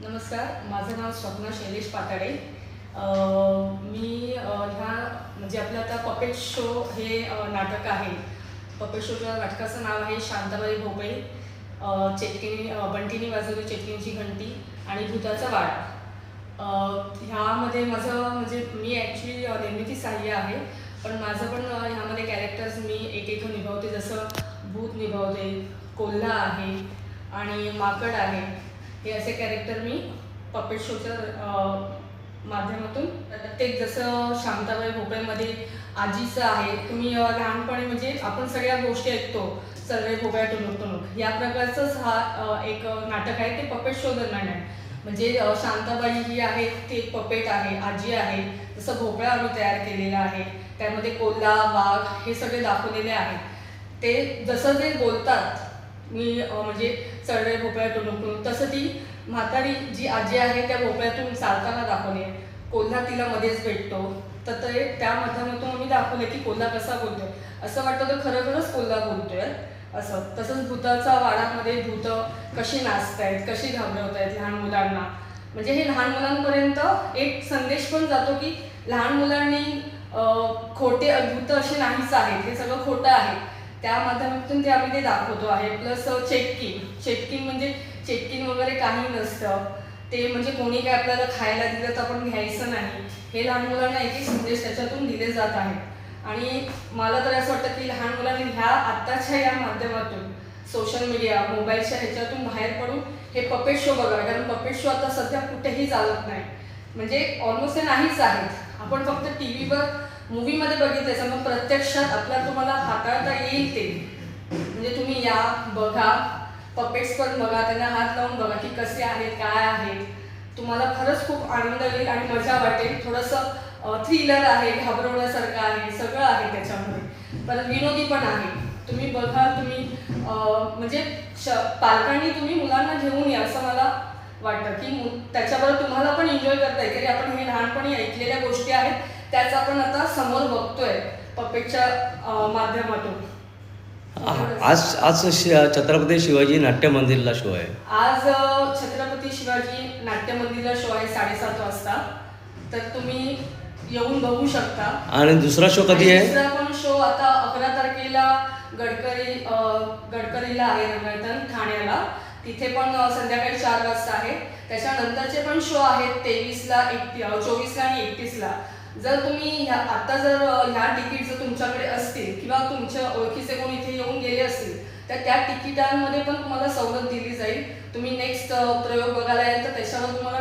नमस्कार, माझं नाव स्वप्ना शैलेश पाताडे. मी ह्या म्हणजे आपलं आता पपेट शो हे नाटक आहे. पपेट शोच्या नाटकाचं नाव आहे शांताबाई भोपळे. चेटकिनी बंटीनी वाजवली चेटकिनीची घंटी आणि भूताचा वाडा. ह्यामध्ये माझं म्हणजे मी ॲक्च्युली निर्मिती सहाय्य आहे, पण माझं पण ह्यामध्ये कॅरेक्टर्स मी एक निभावते. जसं भूत निभावते, कोल्हा आहे आणि माकड आहे. हे असे कॅरेक्टर मी पपेट शोच्या माध्यमातून प्रत्येक जसं शांताबाई भोपळ्यामध्ये आजीचं आहे. तुम्ही लहानपणी म्हणजे आपण सगळ्या गोष्टी ऐकतो, सर्वे भोपळ्या टुणूक टुणूक या प्रकारचंच हा एक नाटक आहे. ते पपेट शो दरम्यान आहे. म्हणजे शांताबाई जी आहे ती एक पपेट आहे, आजी आहे. जसं भोपळा आम्ही तयार केलेला आहे, त्यामध्ये कोल्हा वाघ हे सगळे दाखवलेले आहेत. ते जसं ते बोलतात मी म्हणजे चढवे भोपळ्या टुणूक टुणूक, तसं ती म्हातारी जी आजी आहे त्या भोपळ्यातून चालताना दाखवली आहे. कोल्हा तिला मध्येच भेटतो, तर ते त्या माध्यमातून मी दाखवलं की कोल्हा कसा बोलतोय. असं वाटतं तर खरोखरच कोल्हा बोलतोय असं. तसंच भूताचा वाडामध्ये भूतं कशी नाचतायत, कशी घाबरवत आहेत लहान मुलांना. म्हणजे हे लहान मुलांपर्यंत एक संदेश पण जातो की लहान मुलांनी खोटे भूत असे नाहीच आहेत, हे सगळं खोटं आहे. त्या माध्यमातून ते आम्ही ते दाखवतो आहे. प्लस चेटकिन म्हणजे चेटकिन वगैरे काही नसतं. ते म्हणजे कोणी काय आपल्याला खायला दिलं तर आपण घ्यायचं नाही, हे लहान मुलांना एक संदेश त्याच्यातून दिले जात आहेत. आणि मला तर असं वाटतं की लहान मुलांनी ह्या आत्ताच्या या माध्यमातून सोशल मीडिया मोबाईलच्या ह्याच्यातून बाहेर पडून हे पपेट शो बघावे. कारण पपेट शो आता सध्या कुठेही चालत नाही, म्हणजे ऑलमोस्ट ते नाहीच आहेत. आपण फक्त टी व्हीवर मूवीमध्ये बघितलं, मग प्रत्यक्षात आपल्याला तुम्हाला हाताळता येईल ते. म्हणजे तुम्ही या बघा, पपेट्स पण बघा, त्यांना हात लावून बघा की कसे आहेत, काय आहेत. तुम्हाला खरंच खूप आनंद येईल आणि मजा वाटेल. थोडंसं थ्रिलर आहे, घाबरवण्यासारखं आहे, सगळं आहे त्याच्यामध्ये. पण विनोदी पण आहे. तुम्ही बघा, तुम्ही म्हणजे पालकांनी तुम्ही मुलांना घेऊन या असं मला वाटतं की त्याच्याबरोबर तुम्हाला पण एन्जॉय करता येईल. कारण आपण हे लहानपणी ऐकलेल्या गोष्टी आहेत, त्याच आपण आता समोर बघतोय पपेटच्या माध्यमातून. आज आज छत्रपती शिवाजी नाट्य मंदिरला शो आहे. आज छत्रपती शिवाजी नाट्य मंदिरला शो आहे 7:30 वाजता. तर तुम्ही येऊन बघू शकता. आणि दुसरा शो कधी आहे? दुसरा पण शो आता 11 तारखेला गडकरीला आहे, रंगळतन ठाण्याला. तिथे पण संध्याकाळी 4 वाजता आहे. त्याच्यानंतरचे पण शो आहेत 23ला, 24ला आणि 31ला. जर तुम्ही आता जर ह्या तिकीट जर तुमच्याकडे असतील किंवा तुमच्या ओळखीचे कोणी इथे येऊन गेले असतील तर त्या तिकिटांमध्ये पण तुम्हाला सवलत दिली जाईल. तुम्ही नेक्स्ट प्रयोग बघायला याल तर त्याच्यावर तुम्हाला